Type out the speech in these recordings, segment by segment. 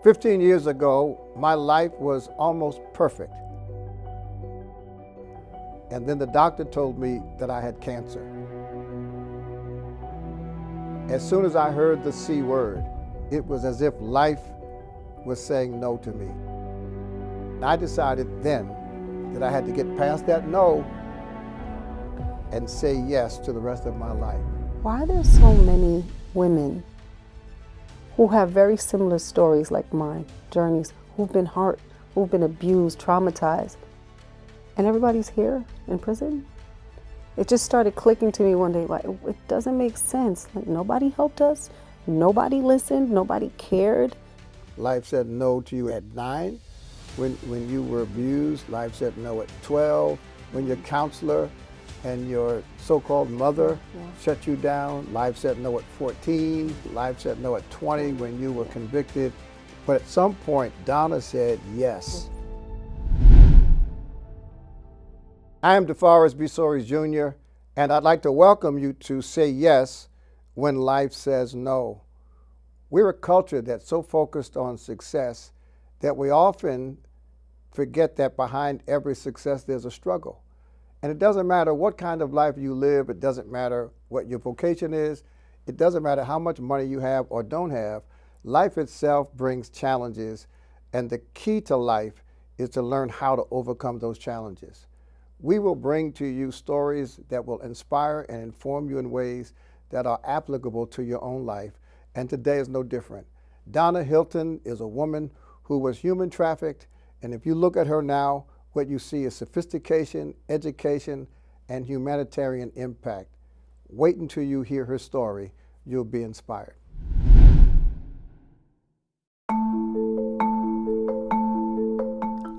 15 years ago, my life was almost perfect. And then the doctor told me that I had cancer. As soon as I heard the C word, it was as if life was saying no to me. I decided then that I had to get past that no and say yes to the rest of my life. Why are there so many women who have very similar stories like mine, journeys, who've been hurt, who've been abused, traumatized, and everybody's here in prison? It just started clicking to me one day, like, it doesn't make sense. Like, nobody helped us, nobody listened, nobody cared. Life said no to you at 9 when you were abused. Life said no at 12 when your counselor and your so-called mother shut you down. Life said no at 14. Life said no at 20 when you were convicted. But at some point, Donna said yes. I am DeForest B. Soaries Jr., and I'd like to welcome you to Say Yes When Life Says No. We're a culture that's so focused on success that we often forget that behind every success there's a struggle. And it doesn't matter what kind of life you live, it doesn't matter what your vocation is, it doesn't matter how much money you have or don't have, life itself brings challenges, and the key to life is to learn how to overcome those challenges. We will bring to you stories that will inspire and inform you in ways that are applicable to your own life, and today is no different. Donna Hylton is a woman who was human trafficked, and if you look at her now, what you see is sophistication, education, and humanitarian impact. Wait until you hear her story. You'll be inspired.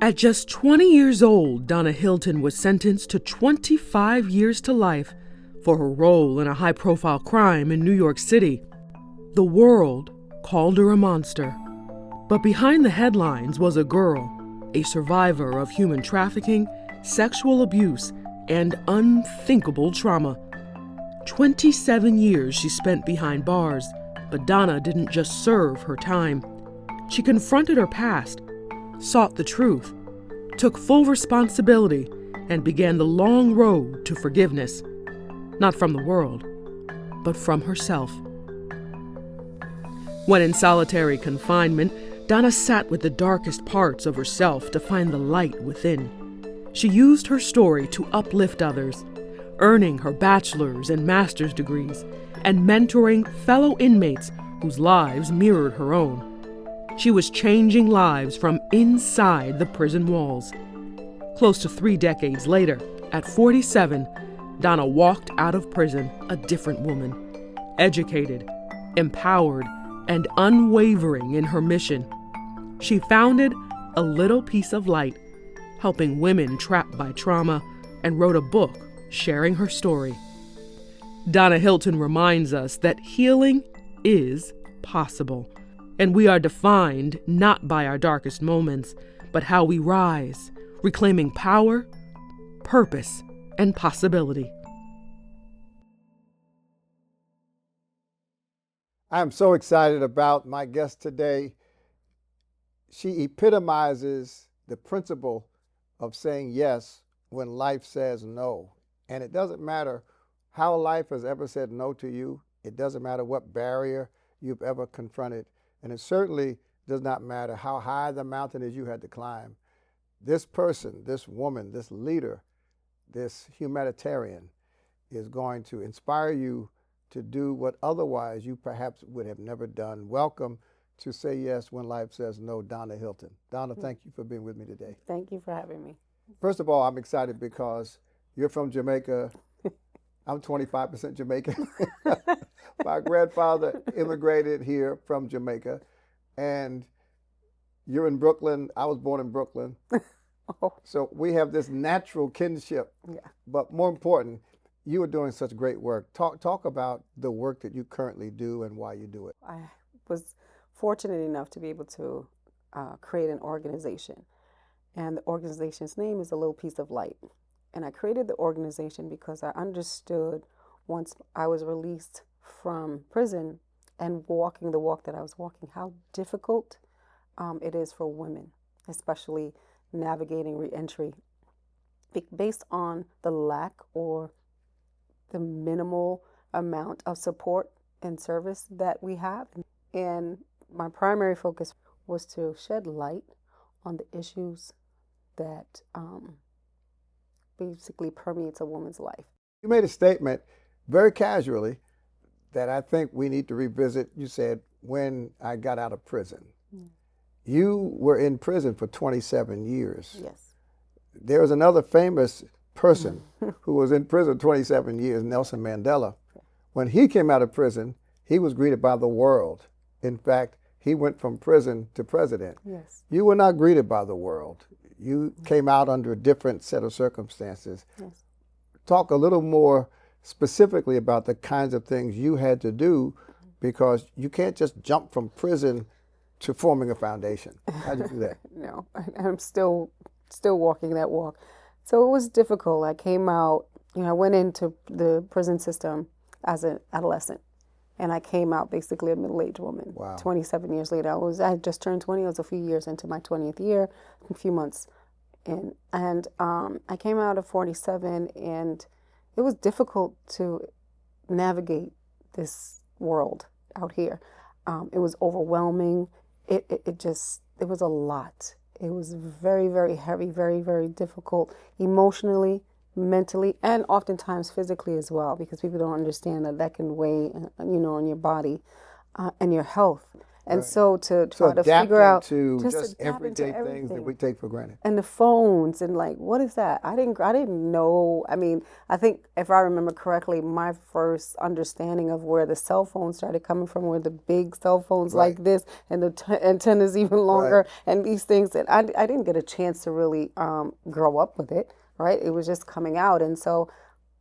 At just 20 years old, Donna Hylton was sentenced to 25 years to life for her role in a high-profile crime in New York City. The world called her a monster. But behind the headlines was a girl, a survivor of human trafficking, sexual abuse, and unthinkable trauma. 27 years she spent behind bars, but Donna didn't just serve her time. She confronted her past, sought the truth, took full responsibility, and began the long road to forgiveness. Not from the world, but from herself. When in solitary confinement, Donna sat with the darkest parts of herself to find the light within. She used her story to uplift others, earning her bachelor's and master's degrees, and mentoring fellow inmates whose lives mirrored her own. She was changing lives from inside the prison walls. Close to 3 decades later, at 47, Donna walked out of prison a different woman, educated, empowered, and unwavering in her mission. She founded A Little Piece of Light, helping women trapped by trauma, and wrote a book sharing her story. Donna Hylton reminds us that healing is possible, and we are defined not by our darkest moments, but how we rise, reclaiming power, purpose, and possibility. I'm so excited about my guest today. She epitomizes the principle of saying yes when life says no. And it doesn't matter how life has ever said no to you. It doesn't matter what barrier you've ever confronted. And it certainly does not matter how high the mountain is you had to climb. This person, this woman, this leader, this humanitarian is going to inspire you to do what otherwise you perhaps would have never done. Welcome to Say Yes When Life Says No, Donna Hylton. Donna, thank you for being with me today. Thank you for having me. First of all, I'm excited because you're from Jamaica. I'm 25% Jamaican. My grandfather immigrated here from Jamaica, and you're in Brooklyn. I was born in Brooklyn. Oh. So we have this natural kinship. Yeah. But more important, you are doing such great work. Talk about the work that you currently do and why you do it. I was fortunate enough to be able to create an organization. And the organization's name is A Little Piece of Light. And I created the organization because I understood once I was released from prison and walking the walk that I was walking, how difficult it is for women, especially navigating reentry, based on the lack or the minimal amount of support and service that we have. And my primary focus was to shed light on the issues that basically permeates a woman's life. You made a statement very casually that I think we need to revisit. You said, when I got out of prison. Mm. You were in prison for 27 years. Yes. There was another famous person who was in prison 27 years, Nelson Mandela. When he came out of prison, he was greeted by the world. In fact, he went from prison to president. Yes. You were not greeted by the world. You came out under a different set of circumstances. Yes. Talk a little more specifically about the kinds of things you had to do, because you can't just jump from prison to forming a foundation. How'd you do that? No, I'm still walking that walk. So it was difficult. I came out, I went into the prison system as an adolescent, and I came out basically a middle-aged woman. Wow. 27 years later. I had just turned 20. I was a few years into my 20th year, a few months in. And I came out at 47, and it was difficult to navigate this world out here. It was overwhelming. It was a lot. It was very, very heavy, very, very difficult emotionally, mentally, and oftentimes physically as well, because people don't understand that can weigh, on your body and your health. And right. So to try to figure out just everyday things that we take for granted. And the phones and what is that? I didn't know. I mean, I think if I remember correctly, my first understanding of where the cell phones started coming from were the big cell phones right. like this, and the antennas even longer, right. and these things that I didn't get a chance to really grow up with it. Right? It was just coming out, and so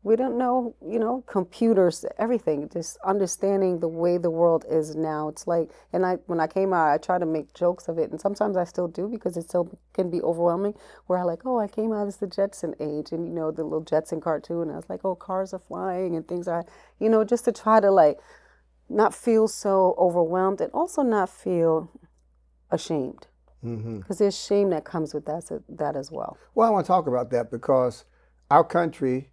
we don't know, computers, everything, just understanding the way the world is now. It's like, when I came out, I try to make jokes of it, and sometimes I still do, because it still can be overwhelming, where I came out as the Jetson age, and, the little Jetson cartoon, I was like, oh, cars are flying, and things are, just to try to, not feel so overwhelmed, and also not feel ashamed. Because there's shame that comes with that as well. Well, I want to talk about that, because our country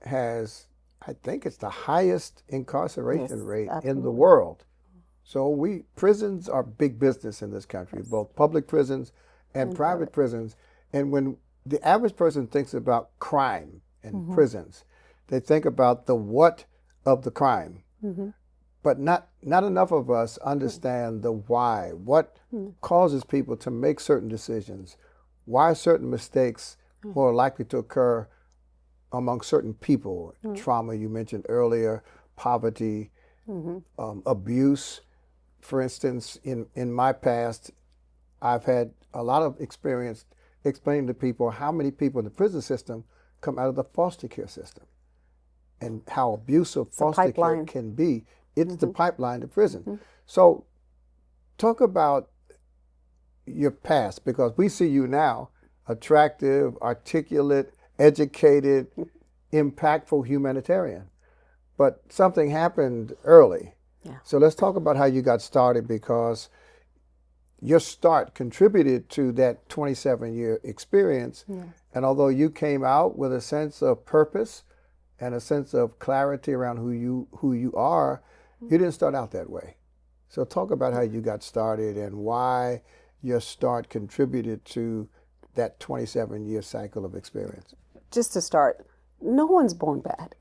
has, I think it's the highest incarceration rate absolutely. In the world. So prisons are big business in this country, yes. both public prisons and private prisons. And when the average person thinks about crime and prisons, they think about the what of the crime. But not enough of us understand the why. What causes people to make certain decisions? Why certain mistakes more likely to occur among certain people? Trauma, you mentioned earlier, poverty, abuse. For instance, in my past, I've had a lot of experience explaining to people how many people in the prison system come out of the foster care system, and how abusive foster care can be. It's the pipeline to prison. So talk about your past, because we see you now, attractive, articulate, educated, impactful humanitarian. But something happened early. Yeah. So let's talk about how you got started, because your start contributed to that 27-year experience. Yeah. And although you came out with a sense of purpose and a sense of clarity around who you are, you didn't start out that way. So talk about how you got started and why your start contributed to that 27-year cycle of experience. Just to start, no one's born bad.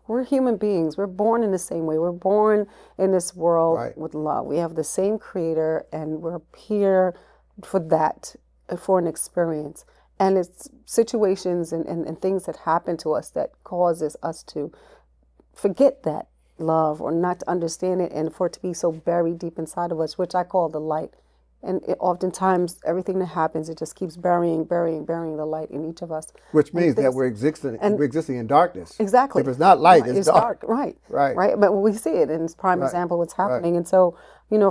We're human beings. We're born in the same way. We're born in this world right. with love. We have the same creator, and we're here for that, for an experience. And it's situations and things that happen to us that causes us to forget that love, or not to understand it, and for it to be so buried deep inside of us, which I call the light. And oftentimes, everything that happens, it just keeps burying the light in each of us. Which means that we're existing in darkness. Exactly. If it's not light, it's dark. Right. Right. Right. But we see it, and it's prime right. example of what's happening. Right. And so,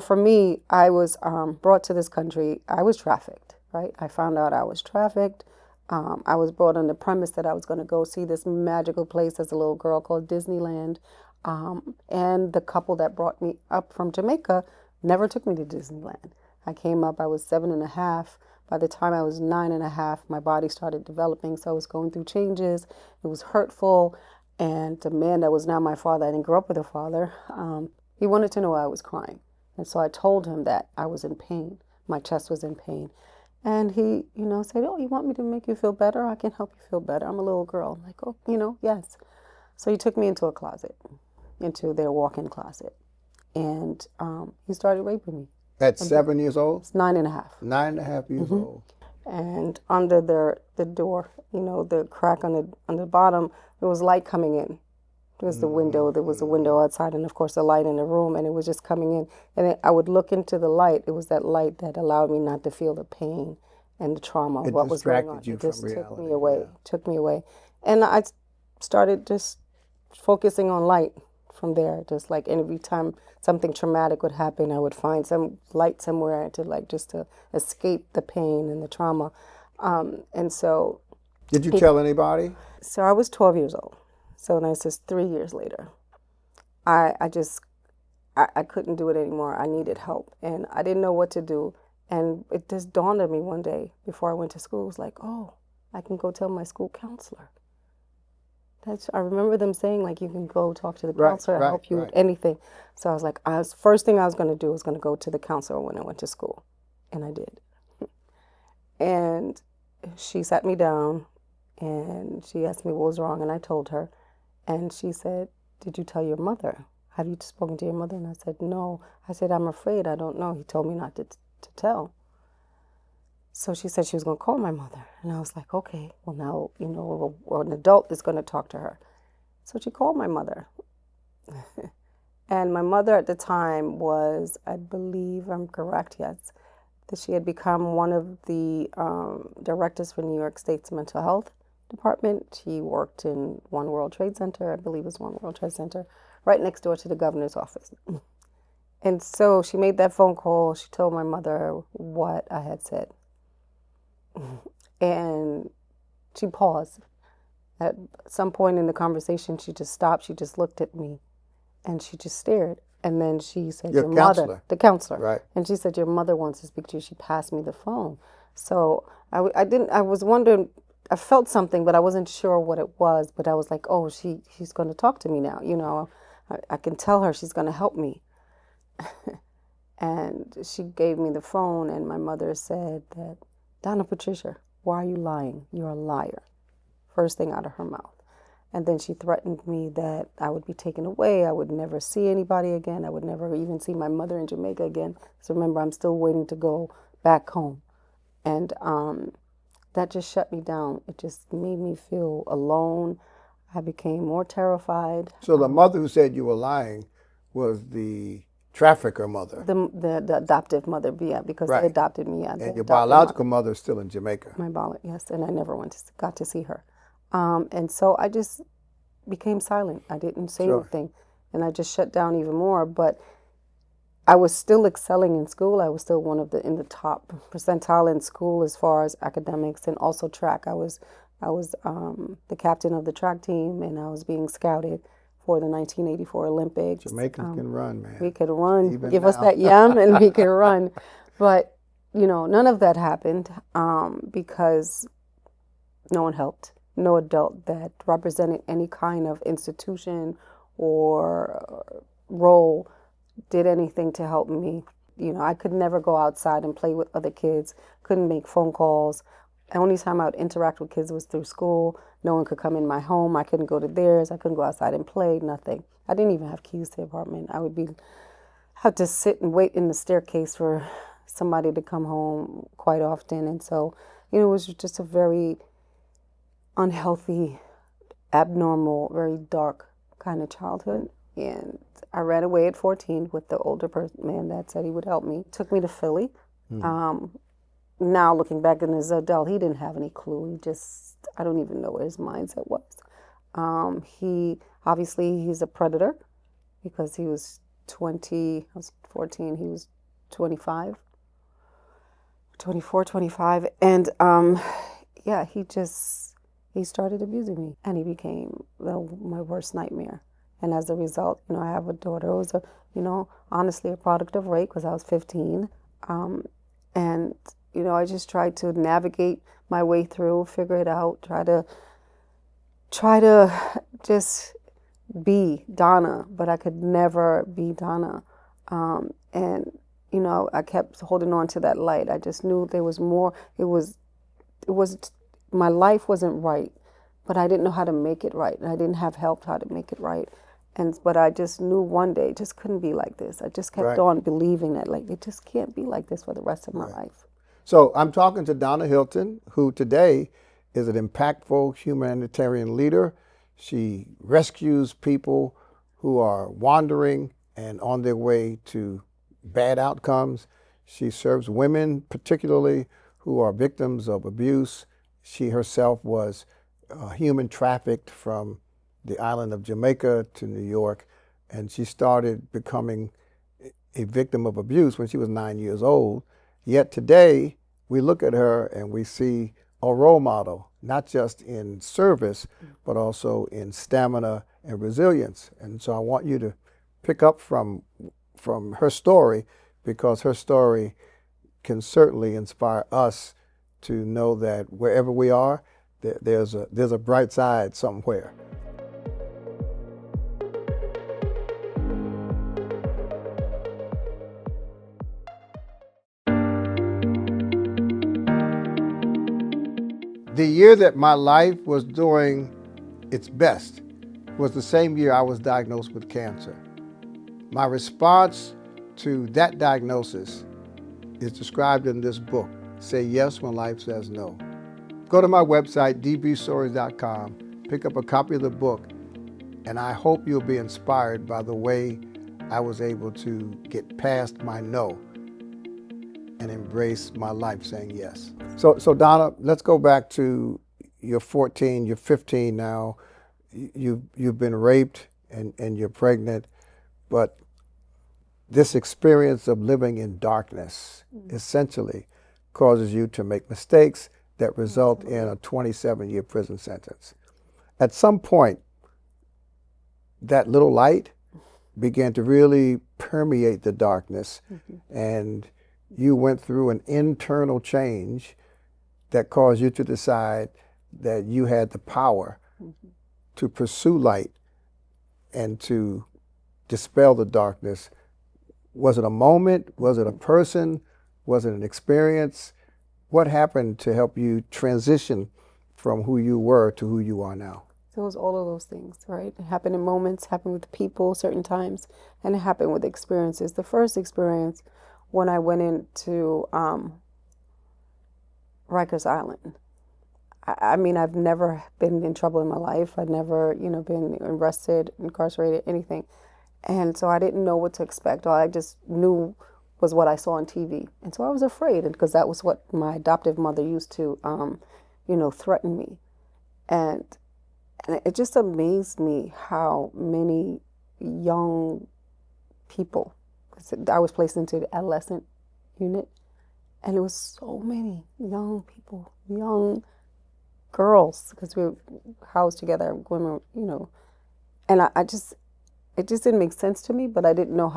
for me, I was brought to this country. I was trafficked. Right. I found out I was trafficked. I was brought on the premise that I was going to go see this magical place as a little girl called Disneyland. And the couple that brought me up from Jamaica never took me to Disneyland. I came up, I was 7.5. By the time I was 9.5, my body started developing, so I was going through changes. It was hurtful, and the man that was now my father, I didn't grow up with a father, he wanted to know why I was crying. And so I told him that I was in pain. My chest was in pain. And he, said, oh, you want me to make you feel better? I can help you feel better. I'm a little girl. I'm like, oh, yes. So he took me into a closet, into their walk-in closet. And he started raping me. At 7 years old? It's 9.5. 9.5 years old. And under the door, the crack on the bottom, there was light coming in. There was the window. There was a window outside, and of course a light in the room, and it was just coming in. And then I would look into the light. It was that light that allowed me not to feel the pain and the trauma of what was going on. It just reality, took me away. Yeah. Took me away, and I started just focusing on light from there. Just like every time something traumatic would happen, I would find some light somewhere to escape the pain and the trauma. And so, did you tell anybody? So I was 12 years old. So this is 3 years later. I couldn't do it anymore. I needed help, and I didn't know what to do. And it just dawned on me one day before I went to school. It was like, oh, I can go tell my school counselor. I remember them saying, like, you can go talk to the counselor, help you with anything. So I was like, first thing I was going to do was going to go to the counselor when I went to school. And I did. And she sat me down, and she asked me what was wrong, and I told her. And she said, did you tell your mother? Have you spoken to your mother? And I said, no. I said, I'm afraid. I don't know. He told me not to tell. So she said she was going to call my mother. And I was like, okay, well now, an adult is going to talk to her. So she called my mother. And my mother at the time was, I believe I'm correct, yes, that she had become one of the directors for New York State's mental health department. She worked in One World Trade Center, I believe it was One World Trade Center, right next door to the governor's office. And so she made that phone call. She told my mother what I had said. And she paused. At some point in the conversation, she just stopped. She just looked at me, and she just stared. And then she said, your mother, the counselor. Right. And she said, your mother wants to speak to you. She passed me the phone. So I was wondering, I felt something, but I wasn't sure what it was. But I was like, oh, she's going to talk to me now. I can tell her she's going to help me. And she gave me the phone, and my mother said that, Donna Patricia, why are you lying? You're a liar. First thing out of her mouth. And then she threatened me that I would be taken away. I would never see anybody again. I would never even see my mother in Jamaica again. So remember, I'm still waiting to go back home. And that just shut me down. It just made me feel alone. I became more terrified. So the mother who said you were lying was the trafficker mother. The adoptive mother, yeah, because they adopted me. Yeah, and your biological mother is still in Jamaica. My yes, and I never got to see her. And so I just became silent. I didn't say anything, and I just shut down even more. But I was still excelling in school. I was still in the top percentile in school as far as academics, and also track. I was the captain of the track team, and I was being scouted for the 1984 Olympics. Jamaicans can run, man. We could run. Even Give now. us that yum, and we could run. But none of that happened because no one helped. No adult that represented any kind of institution or role did anything to help me. I could never go outside and play with other kids, couldn't make phone calls. The only time I would interact with kids was through school. No one could come in my home. I couldn't go to theirs. I couldn't go outside and play, nothing. I didn't even have keys to the apartment. I would have to sit and wait in the staircase for somebody to come home quite often. And so, it was just a very unhealthy, abnormal, very dark kind of childhood. And I ran away at 14 with the older man that said he would help me. Took me to Philly. Now looking back in as an adult, he didn't have any clue. I don't even know what his mindset was. He's a predator because he was 20, I was 14, he was 25, 24, 25. And he started abusing me, and he became my worst nightmare. And as a result, I have a daughter who was honestly a product of rape because I was 15. And, I just tried to navigate my way through, figure it out, try to just be Donna, but I could never be Donna. And, I kept holding on to that light. I just knew there was more. My life wasn't right, but I didn't know how to make it right. And I didn't have help how to make it right. But I just knew one day it just couldn't be like this. I just kept on believing that, like, it just can't be like this for the rest of my life. So I'm talking to Donna Hylton, who today is an impactful humanitarian leader. She rescues people who are wandering and on their way to bad outcomes. She serves women, particularly who are victims of abuse. She herself was human trafficked from the island of Jamaica to New York, and she started becoming a victim of abuse when she was 9 years old. Yet today, we look at her and we see a role model, not just in service, but also in stamina and resilience. And so I want you to pick up from her story, because her story can certainly inspire us to know that wherever we are, there's a bright side somewhere. The year that my life was doing its best was the same year I was diagnosed with cancer. My response to that diagnosis is described in this book, Say Yes When Life Says No. Go to my website, dbsoaries.com, pick up a copy of the book, and I hope you'll be inspired by the way I was able to get past my no and embrace my life saying yes. So Donna, let's go back to you're 14, you're 15 now. You've been raped and you're pregnant, but this experience of living in darkness essentially causes you to make mistakes that result in a 27-year prison sentence. At some point, that little light began to really permeate the darkness, and you went through an internal change that caused you to decide that you had the power to pursue light and to dispel the darkness. Was it a moment? Was it a person? Was it an experience? What happened to help you transition from who you were to who you are now? It was all of those things, right? It happened in moments, happened with people certain times, and it happened with experiences. The first experience, when I went into Rikers Island. I mean, I've never been in trouble in my life. I'd never, been arrested, incarcerated, anything. And so I didn't know what to expect. All I just knew was what I saw on TV. And so I was afraid, because that was what my adoptive mother used to, threaten me. And it just amazed me how many young people, because I was placed into the adolescent unit, and it was so many young people, young girls, because we were housed together, women, and it just didn't make sense to me, but I didn't know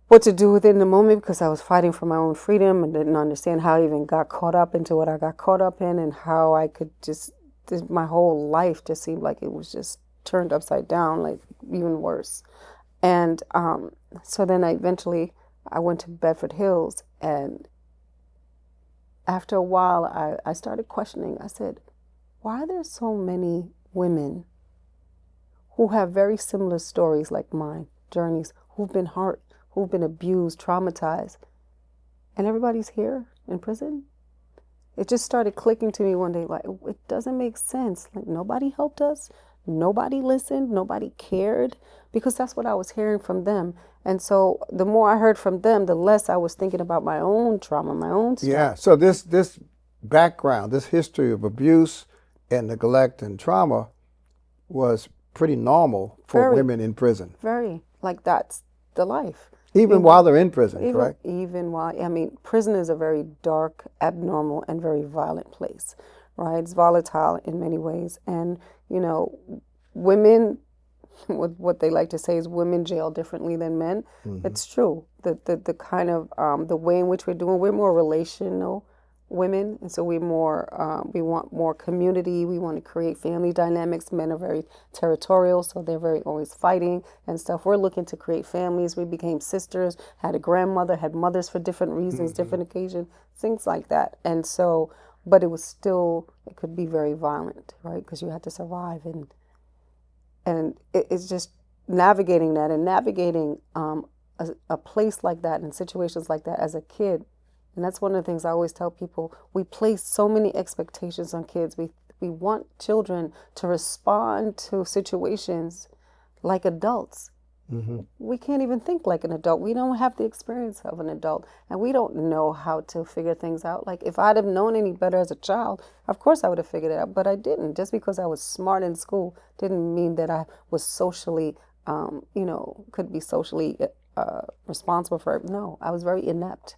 what to do with it in the moment, because I was fighting for my own freedom and didn't understand how I even got caught up into what I got caught up in, and how I could my whole life just seemed like it was just turned upside down, like even worse. And so then I went to Bedford Hills, and after a while I started questioning. I said, why are there so many women who have very similar stories like mine, journeys, who've been hurt, who've been abused, traumatized, and everybody's here in prison? It just started clicking to me one day, like, it doesn't make sense. Like, nobody helped us, nobody listened, nobody cared, because that's what I was hearing from them. And so the more I heard from them, the less I was thinking about my own trauma, my own stuff. Yeah, so this background, this history of abuse and neglect and trauma was pretty normal for women in prison. Very. Like, that's the life. Even while they're in prison, correct? Even while, prison is a very dark, abnormal, and very violent place, right? It's volatile in many ways. And, women what they like to say is women jail differently than men. It's true. The kind of the way in which we're more relational women, and so we want more community. We want to create family dynamics. Men are very territorial, so they're very always fighting and stuff. We're looking to create families. We became sisters, had a grandmother, had mothers for different reasons, different occasions, things like that. And so, but it was still, it could be very violent, right? Because you had to survive, and it's just navigating that and navigating a place like that and situations like that as a kid. And that's one of the things I always tell people. We place so many expectations on kids. We want children to respond to situations like adults. We can't even think like an adult. We don't have the experience of an adult, and we don't know how to figure things out. Like, if I'd have known any better as a child, of course I would have figured it out, but I didn't. Just because I was smart in school didn't mean that I was socially, could be socially responsible for it. No, I was very inept.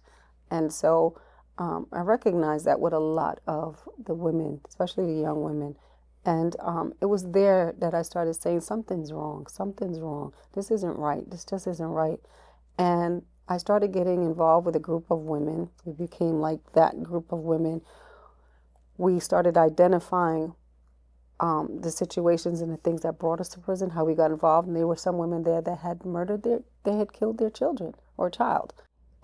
And so I recognize that with a lot of the women, especially the young women. And it was there that I started saying, something's wrong, this isn't right, this just isn't right. And I started getting involved with a group of women. We became like that group of women. We started identifying the situations and the things that brought us to prison, how we got involved. And there were some women there that had they had killed their children or child.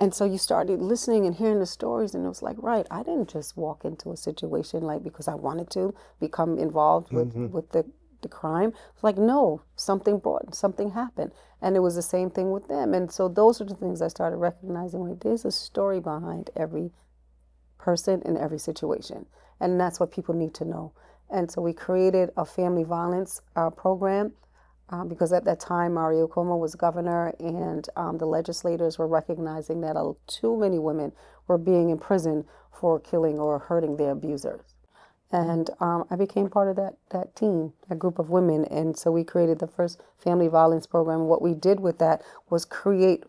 And so you started listening and hearing the stories, and it was like, right, I didn't just walk into a situation like because I wanted to become involved with the crime. It's like, no, something happened. And it was the same thing with them. And so those are the things I started recognizing. Like, there's a story behind every person in every situation. And that's what people need to know. And so we created a family violence program. Because at that time, Mario Cuomo was governor, and the legislators were recognizing that too many women were being imprisoned for killing or hurting their abusers. And I became part of that team, that group of women. And so we created the first family violence program. What we did with that was create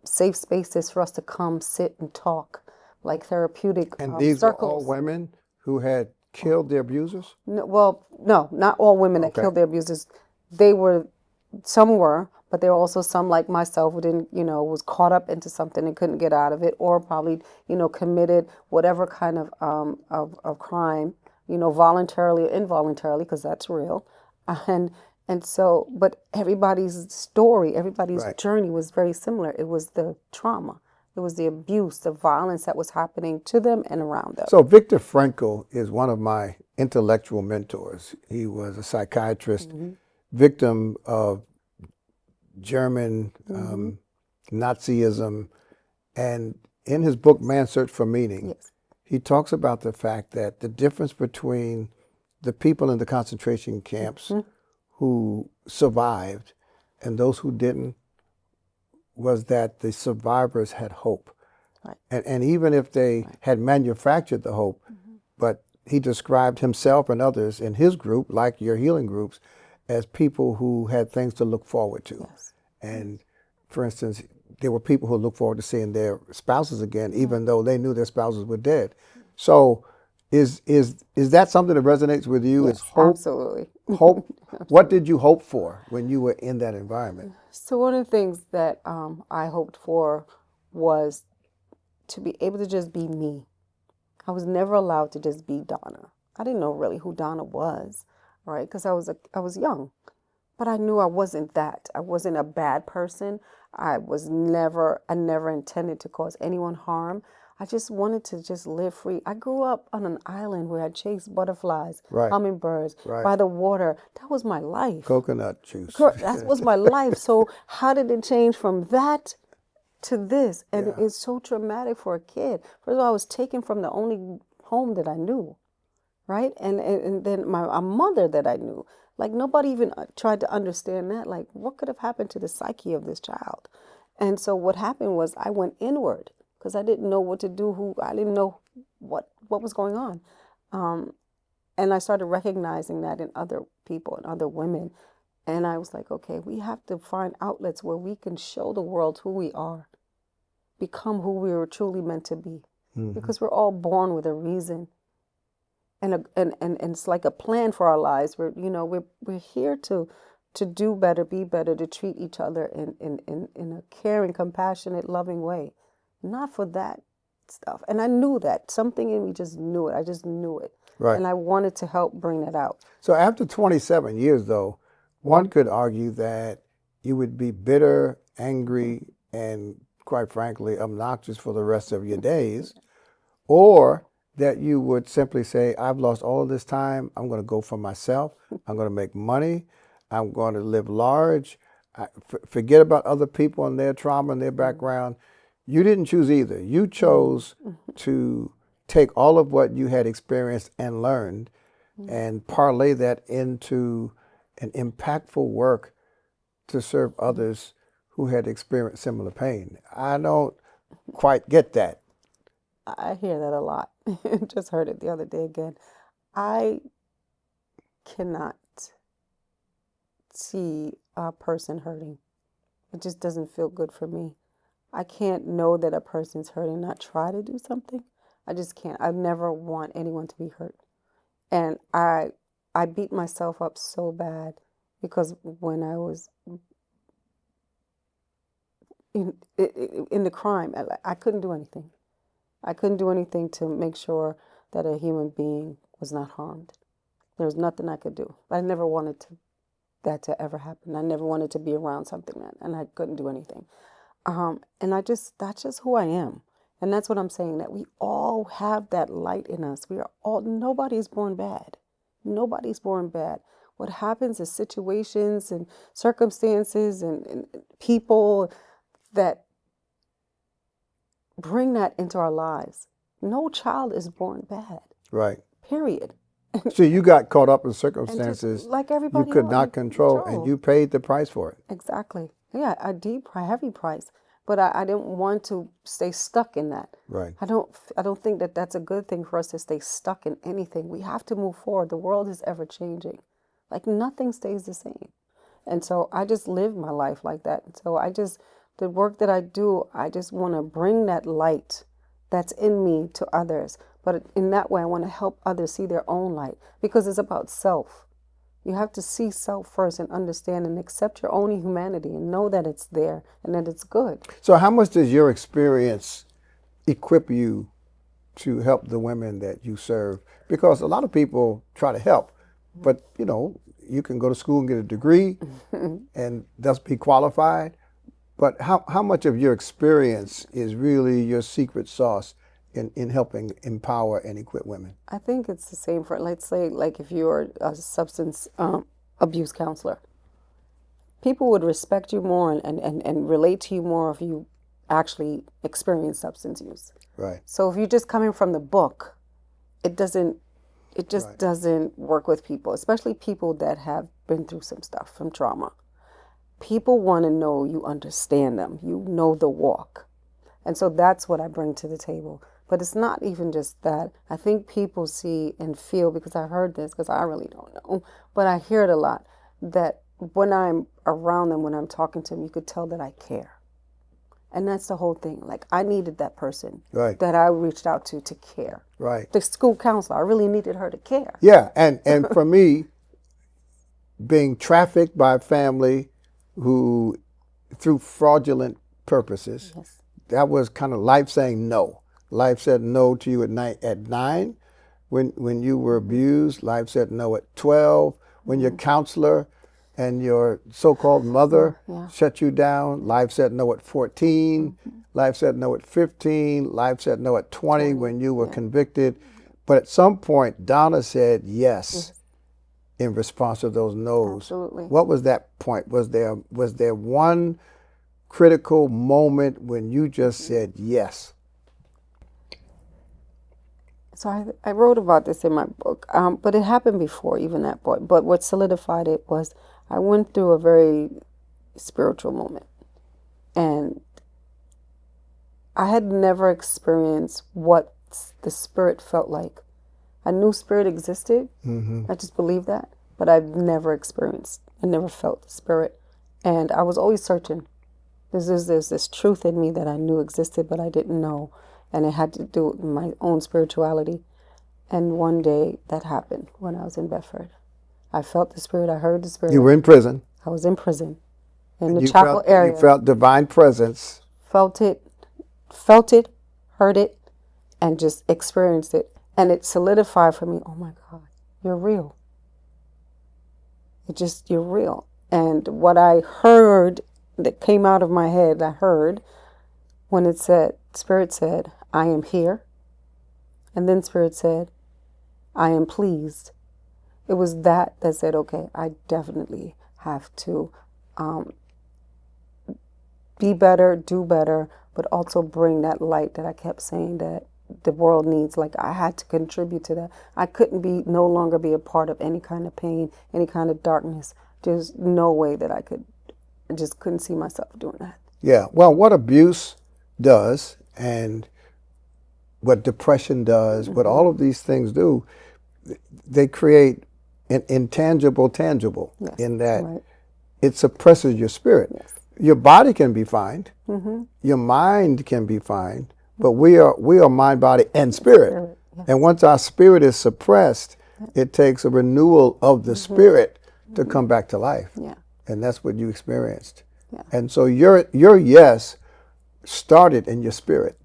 safe spaces for us to come sit and talk, like therapeutic And these circles. were all women who had killed their abusers? No, not all women that killed their abusers. Some were, but there were also some like myself who didn't, was caught up into something and couldn't get out of it, or probably, committed whatever kind of crime, voluntarily or involuntarily, because that's real. And so, but everybody's story, everybody's journey was very similar. It was the trauma. It was the abuse, the violence that was happening to them and around them. So Viktor Frankl is one of my intellectual mentors. He was a psychiatrist, victim of German Nazism. And in his book, Man's Search for Meaning, he talks about the fact that the difference between the people in the concentration camps who survived and those who didn't was that the survivors had hope. And even if they had manufactured the hope, but he described himself and others in his group, like your healing groups, as people who had things to look forward to. And for instance, there were people who looked forward to seeing their spouses again, even though they knew their spouses were dead. So is that something that resonates with you? Yes, is hope? Absolutely. Hope. What did you hope for when you were in that environment? So one of the things that I hoped for was to be able to just be me. I was never allowed to just be Donna. I didn't know really who Donna was, right? Because I was young, but I knew I wasn't that. I wasn't a bad person. I never intended to cause anyone harm. I just wanted to just live free. I grew up on an island where I chased butterflies, hummingbirds, by the water. That was my life. Coconut juice. That was my life. So how did it change from that to this? And it's so traumatic for a kid. First of all, I was taken from the only home that I knew, right? And then a mother that I knew. Like, nobody even tried to understand that. Like, what could have happened to the psyche of this child? And so what happened was I went inward because I didn't know what to do. I didn't know what was going on. And I started recognizing that in other people and other women. And I was like, okay, we have to find outlets where we can show the world who we are, become who we were truly meant to be. Because we're all born with a reason. And it's like a plan for our lives. We're here to to do better, be better, to treat each other in a caring, compassionate, loving way. Not for that stuff. And I knew that. Something in me just knew it. I just knew it. Right. And I wanted to help bring that out. So after 27 years, though, one could argue that you would be bitter, angry, and quite frankly, obnoxious for the rest of your days, or that you would simply say, I've lost all of this time. I'm going to go for myself. I'm going to make money. I'm going to live large. Forget about other people and their trauma and their background. You didn't choose either. You chose to take all of what you had experienced and learned and parlay that into an impactful work to serve others who had experienced similar pain. I don't quite get that. I hear that a lot. Just heard it the other day again. I cannot see a person hurting. It just doesn't feel good for me. I can't know that a person's hurting, not try to do something. I just can't. I never want anyone to be hurt. And I beat myself up so bad because when I was in the crime, I couldn't do anything. I couldn't do anything to make sure that a human being was not harmed. There was nothing I could do. I never wanted that to ever happen. I never wanted to be around something and I couldn't do anything. And that's just who I am. And that's what I'm saying, that we all have that light in us. Nobody's born bad. Nobody's born bad. What happens is situations and circumstances and people that bring that into our lives. No child is born bad. Right. Period. So you got caught up in circumstances like everybody you could else, not control, and you paid the price for it. Exactly. Yeah, a deep, heavy price. But I didn't want to stay stuck in that. Right. I don't think that that's a good thing for us to stay stuck in anything. We have to move forward. The world is ever changing. Like nothing stays the same. And so I just live my life like that. So the work that I do, I just want to bring that light that's in me to others. But in that way, I want to help others see their own light because it's about self. You have to see self first and understand and accept your own humanity and know that it's there and that it's good. So how much does your experience equip you to help the women that you serve? Because a lot of people try to help, but you can go to school and get a degree and thus be qualified. But how much of your experience is really your secret sauce in helping empower and equip women? I think it's the same for, let's say, like if you're a substance abuse counselor. People would respect you more and relate to you more if you actually experience substance use. Right. So if you're just coming from the book, it just Right. doesn't work with people, especially people that have been through some stuff from trauma. People want to know you understand them. You know the walk. And so that's what I bring to the table. But it's not even just that. I think people see and feel, because I heard this, because I really don't know, but I hear it a lot, that when I'm around them, when I'm talking to them, you could tell that I care. And that's the whole thing. Like, I needed that person Right. that I reached out to care. Right. The school counselor, I really needed her to care. Yeah, and for me, being trafficked by a family who, through fraudulent purposes, Yes. that was kind of life saying no. Life said no to you at 9 when you were abused. Life said no at 12 when your counselor and your so-called mother shut you down. Life said no at 14. Life said no at 15. Life said no at 20 when you were convicted. But at some point, Donna said yes in response to those no's. Absolutely. What was that point? Was there one critical moment when you just said yes? So I wrote about this in my book, but it happened before even that point. But what solidified it was I went through a very spiritual moment. And I had never experienced what the spirit felt like. I knew spirit existed. Mm-hmm. I just believed that. But I've never experienced, I never felt the spirit. And I was always searching. There's this truth in me that I knew existed, but I didn't know. And it had to do with my own spirituality. And one day that happened when I was in Bedford. I felt the spirit. I heard the spirit. You were in prison. I was in prison in the You chapel felt area. you felt divine presence. Felt it, heard it, and just experienced it. And it solidified for me, oh my God, you're real. You're real. And what I heard that came out of my head, I heard when it said, Spirit said, I am here. And then Spirit said, I am pleased. It was that said, okay, I definitely have to be better, do better, but also bring that light that I kept saying that the world needs. Like, I had to contribute to that. I couldn't no longer be a part of any kind of pain, any kind of darkness. There's no way that I just couldn't see myself doing that. Yeah. Well, what abuse does and what depression does, what all of these things do, they create an intangible tangible, Yes, in that right. it suppresses your spirit. Yes. Your body can be fine, your mind can be fine, but we are mind, body, and spirit. Yes. And once our spirit is suppressed, it takes a renewal of the spirit to come back to life. Yeah. And that's what you experienced. Yeah. And so your yes started in your spirit.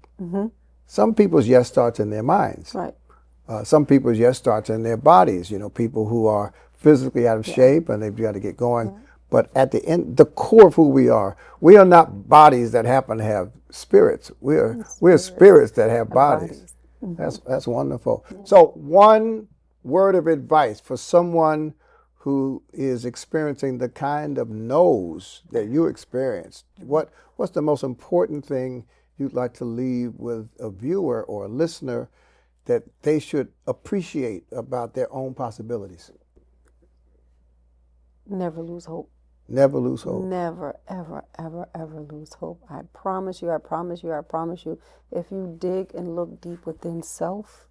Some people's yes starts in their minds. Right. Some people's yes starts in their bodies. People who are physically out of shape and they've got to get going. But at the end, the core of who we are not bodies that happen to have spirits. We're spirits that have bodies. That's wonderful. So one word of advice for someone who is experiencing the kind of no's that you experienced. What's the most important thing you'd like to leave with a viewer or a listener that they should appreciate about their own possibilities? Never lose hope. Never lose hope. Never, ever, ever, ever lose hope. I promise you, I promise you, I promise you, if you dig and look deep within self,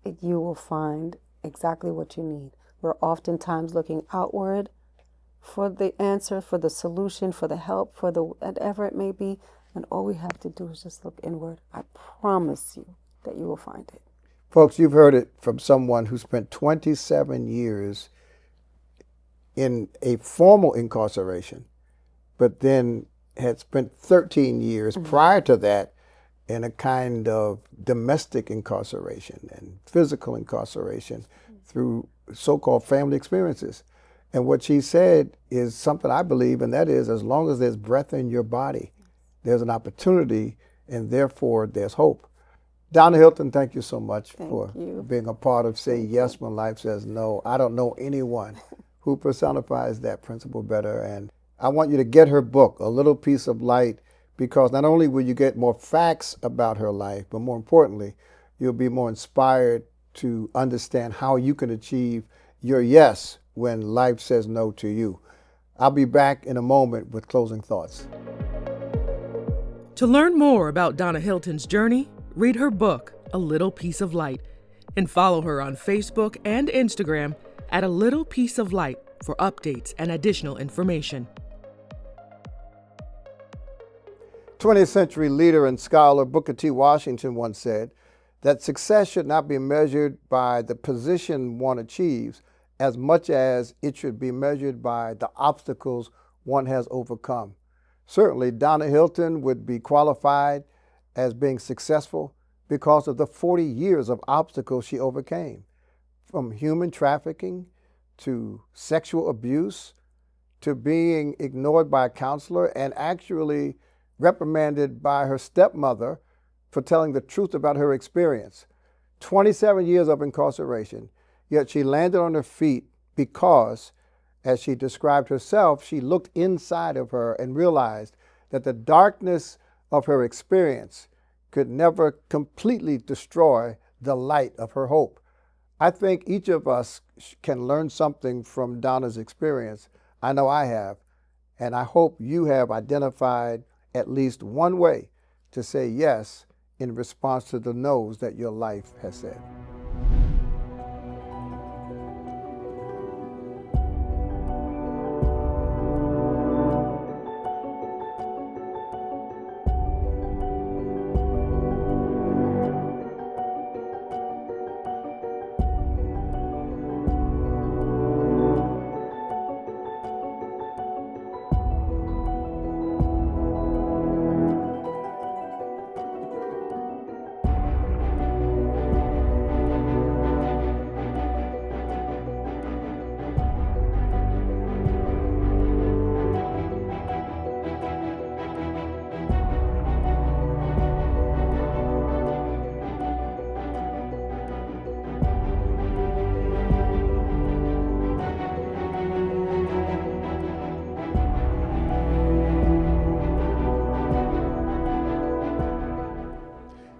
you will find exactly what you need. We're oftentimes looking outward for the answer, for the solution, for the help, for the whatever it may be, and all we have to do is just look inward. I promise you that you will find it. Folks, you've heard it from someone who spent 27 years in a formal incarceration, but then had spent 13 years prior to that in a kind of domestic incarceration and physical incarceration through so-called family experiences. And what she said is something I believe, and that is, as long as there's breath in your body, there's an opportunity, and therefore there's hope. Donna Hylton, thank you so much for being a part of Say Yes When Life Says No. I don't know anyone who personifies that principle better. And I want you to get her book, A Little Piece of Light, because not only will you get more facts about her life, but more importantly, you'll be more inspired to understand how you can achieve your yes when life says no to you. I'll be back in a moment with closing thoughts. To learn more about Donna Hylton's journey, read her book, A Little Piece of Light, and follow her on Facebook and Instagram at A Little Piece of Light for updates and additional information. 20th century leader and scholar Booker T. Washington once said that success should not be measured by the position one achieves as much as it should be measured by the obstacles one has overcome. Certainly, Donna Hylton would be qualified as being successful because of the 40 years of obstacles she overcame, from human trafficking to sexual abuse to being ignored by a counselor and actually reprimanded by her stepmother for telling the truth about her experience. 27 years of incarceration, yet she landed on her feet because, as she described herself, she looked inside of her and realized that the darkness of her experience could never completely destroy the light of her hope. I think each of us can learn something from Donna's experience. I know I have, and I hope you have identified at least one way to say yes in response to the no's that your life has said.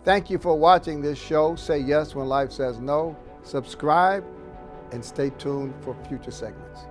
Thank you for watching this show, Say Yes When Life Says No. Subscribe and stay tuned for future segments.